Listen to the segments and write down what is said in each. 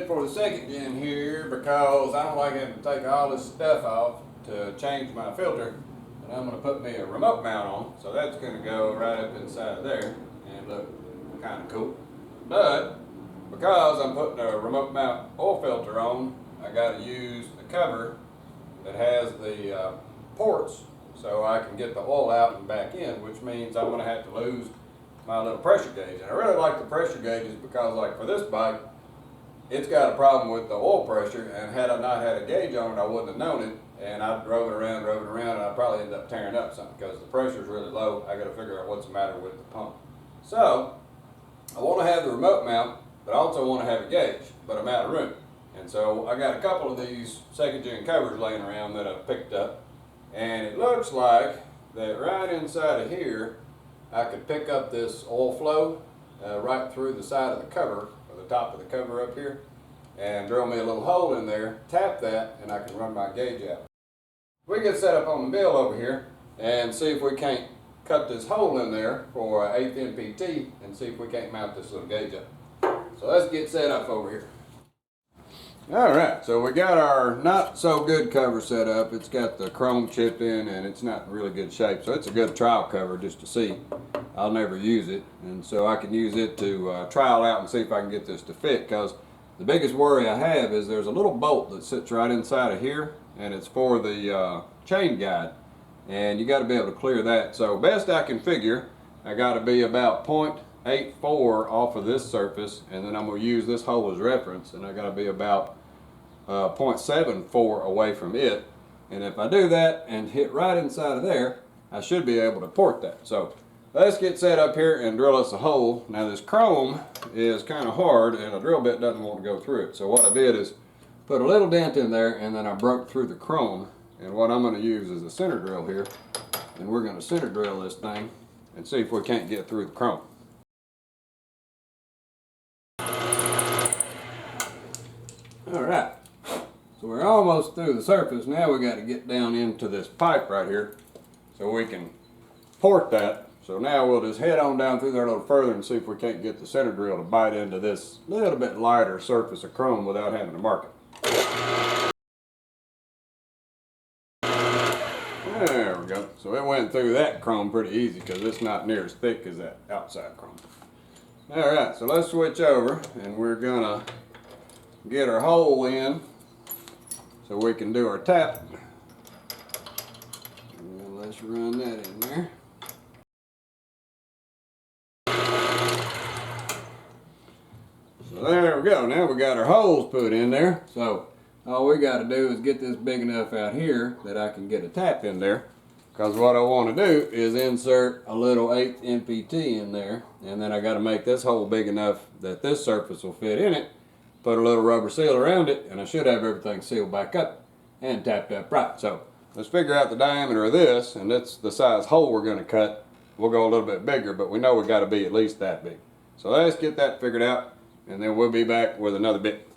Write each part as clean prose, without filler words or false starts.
headed for the second gen here because I don't like having to take all this stuff off to change my filter. And I'm going to put me a remote mount on. So that's going to go right up inside of there and look kind of cool. But because I'm putting a remote mount oil filter on, I got to use the cover that has the ports so I can get the oil out and back in, which means I'm going to have to lose my little pressure gauge. And I really like the pressure gauges because, like for this bike, it's got a problem with the oil pressure, and had I not had a gauge on it, I wouldn't have known it, and I drove it around, and I'd probably end up tearing up something because the pressure is really low. I got to figure out what's the matter with the pump. So I want to have the remote mount, but I also want to have a gauge, but I'm out of room. And so I got a couple of these second gen covers laying around that I picked up, and it looks like that right inside of here I could pick up this oil flow right through the side of the cover, or the top of the cover up here, and drill me a little hole in there, tap that, and I can run my gauge out. We get set up on the bill over here and see if we can't cut this hole in there for 1/8 NPT and see if we can't mount this little gauge up. So let's get set up over here. Alright, so we got our not so good cover set up. It's got the chrome chipped in and it's not in really good shape, so it's a good trial cover just to see. I'll never use it, and so I can use it to trial out and see if I can get this to fit, because the biggest worry I have is there's a little bolt that sits right inside of here, and it's for the chain guide, and you got to be able to clear that. So best I can figure, I got to be about 0.84 off of this surface, and then I'm going to use this hole as reference, and I got to be about 0.74 away from it. And if I do that and hit right inside of there, I should be able to port that. So let's get set up here and drill us a hole. Now this chrome is kind of hard and a drill bit doesn't want to go through it. So what I did is put a little dent in there, and then I broke through the chrome. And what I'm going to use is a center drill here, and we're going to center drill this thing and see if we can't get through the chrome. Alright, so we're almost through the surface. Now we got to get down into this pipe right here so we can port that. So now we'll just head on down through there a little further and see if we can't get the center drill to bite into this little bit lighter surface of chrome without having to mark it. There we go. So it went through that chrome pretty easy because it's not near as thick as that outside chrome. Alright, so let's switch over, and we're gonna get our hole in so we can do our tap. And let's run that in there. So there we go. Now we got our holes put in there. So all we got to do is get this big enough out here that I can get a tap in there. Because what I want to do is insert a little 1/8 NPT in there, and then I got to make this hole big enough that this surface will fit in it. Put a little rubber seal around it, and I should have everything sealed back up and tapped up right. So let's figure out the diameter of this, and that's the size hole we're going to cut. We'll go a little bit bigger, but we know we got to be at least that big. So let's get that figured out, and then we'll be back with another bit.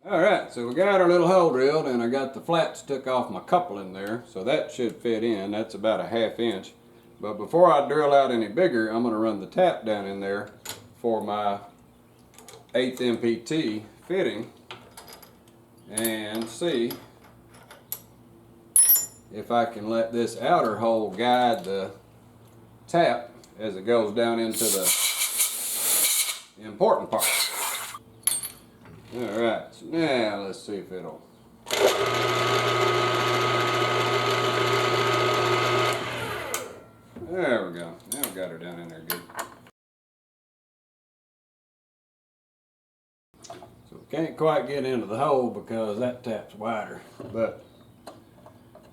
Alright, so we got our little hole drilled, and I got the flats took off my coupling there, so that should fit in. That's about a 1/2 inch. But before I drill out any bigger, I'm going to run the tap down in there for my 1/8 NPT fitting and see if I can let this outer hole guide the tap as it goes down into the important part. Alright, so now let's see if it'll. There we go. Now we got her down in there good. So we can't quite get into the hole because that tap's wider, but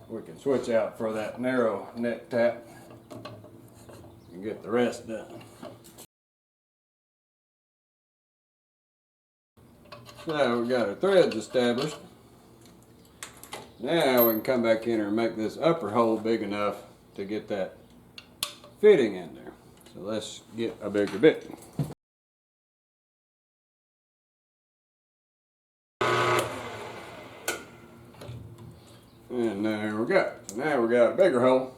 we can switch out for that narrow neck tap and get the rest done. So we got our threads established. Now we can come back in here and make this upper hole big enough to get that fitting in there. So let's get a bigger bit. And there we go. So now we got a bigger hole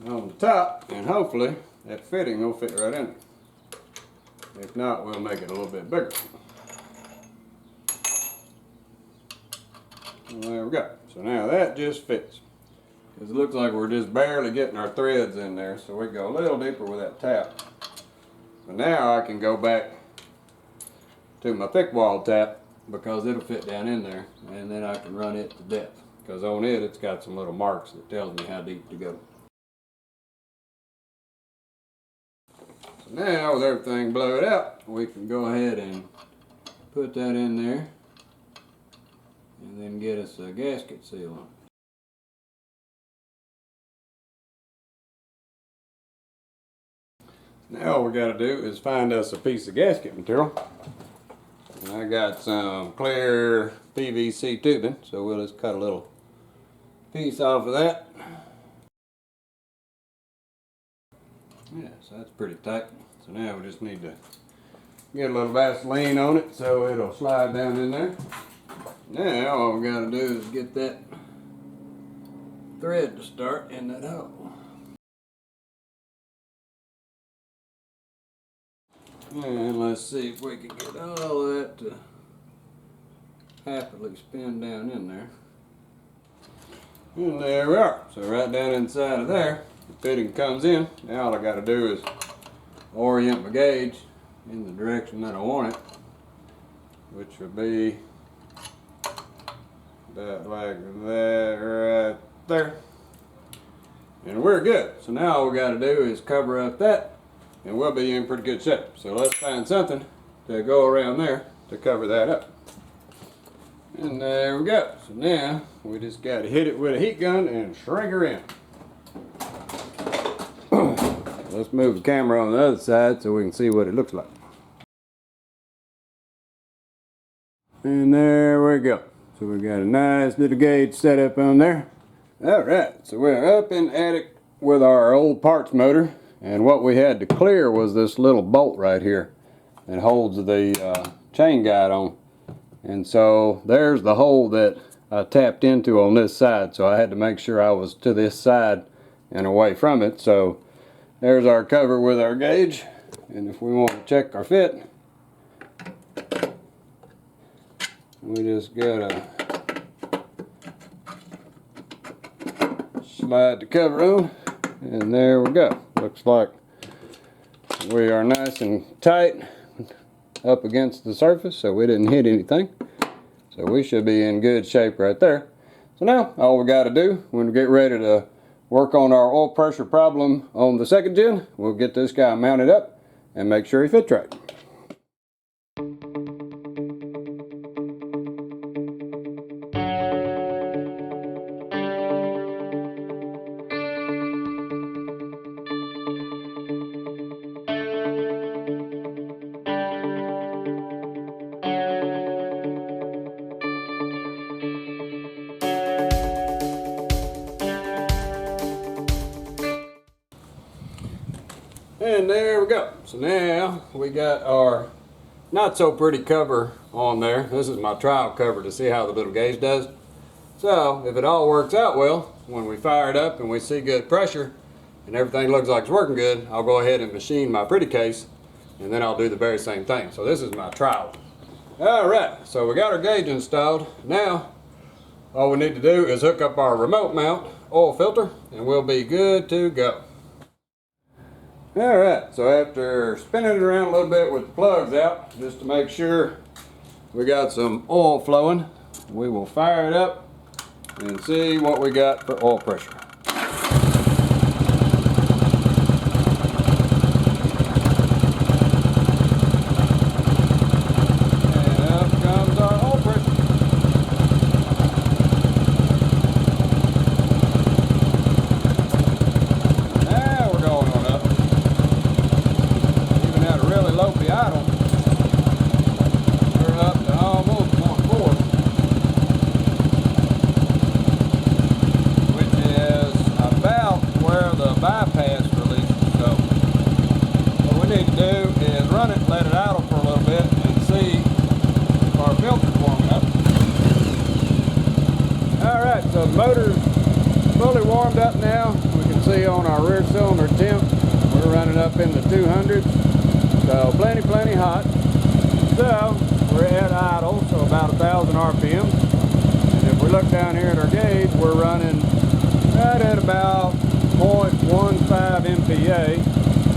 on the top, and hopefully that fitting will fit right in there. If not, we'll make it a little bit bigger. Well, there we go. So now that just fits. Because it looks like we're just barely getting our threads in there, so we go a little deeper with that tap. So now I can go back to my thick wall tap because it'll fit down in there, and then I can run it to depth. Because on it, it's got some little marks that tells me how deep to go. So now with everything blowed out, we can go ahead and put that in there and then get us a gasket seal on. Now all we got to do is find us a piece of gasket material. And I got some clear PVC tubing, so we'll just cut a little piece off of that. Yeah, so that's pretty tight. So now we just need to get a little Vaseline on it so it'll slide down in there. Now all we got to do is get that thread to start in that hole. And let's see if we can get all of that to happily spin down in there. And there we are. So right down inside of there, the fitting comes in. Now all I got to do is orient my gauge in the direction that I want it, which would be about like that right there. And we're good. So now all we got to do is cover up that, and we'll be in pretty good shape. So let's find something to go around there to cover that up. And there we go. So now we just got to hit it with a heat gun and shrink her in. Let's move the camera on the other side so we can see what it looks like. And there we go. So we got a nice little gauge set up on there. Alright, so we're up in the attic with our old parts motor. And what we had to clear was this little bolt right here that holds the chain guide on. And so there's the hole that I tapped into on this side. So I had to make sure I was to this side and away from it. So there's our cover with our gauge. And if we want to check our fit, we just gotta slide the cover on, and there we go. Looks like we are nice and tight up against the surface, so we didn't hit anything. So we should be in good shape right there. So now all we got to do when we get ready to work on our oil pressure problem on the second gen, we'll get this guy mounted up and make sure he fits right. And there we go. So now we got our not so pretty cover on there. This is my trial cover to see how the little gauge does. So if it all works out well, when we fire it up and we see good pressure and everything looks like it's working good, I'll go ahead and machine my pretty case, and then I'll do the very same thing. So this is my trial. Alright, so we got our gauge installed. Now all we need to do is hook up our remote mount oil filter and we'll be good to go. Alright, so after spinning it around a little bit with the plugs out, just to make sure we got some oil flowing, we will fire it up and see what we got for oil pressure. And up comes our oil pressure. Now we're going on up. Even at a really low idle, we're up to almost 0.4, which is about where the bypass releases. So what we need to do is run it, let it idle for a little bit, and see if our filter's warming up. Alright, so the motor's fully warmed up now. We can see on our rear cylinder temp, we're running up in the 200s. So plenty hot. So we're at idle, so about 1,000 RPM. And if we look down here at our gauge, we're running right at about 0.15 MPa,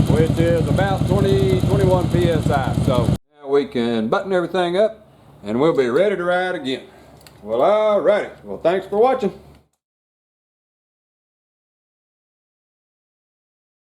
which is about 21 PSI. So now we can button everything up and we'll be ready to ride again. Well, alrighty. Well, thanks for watching.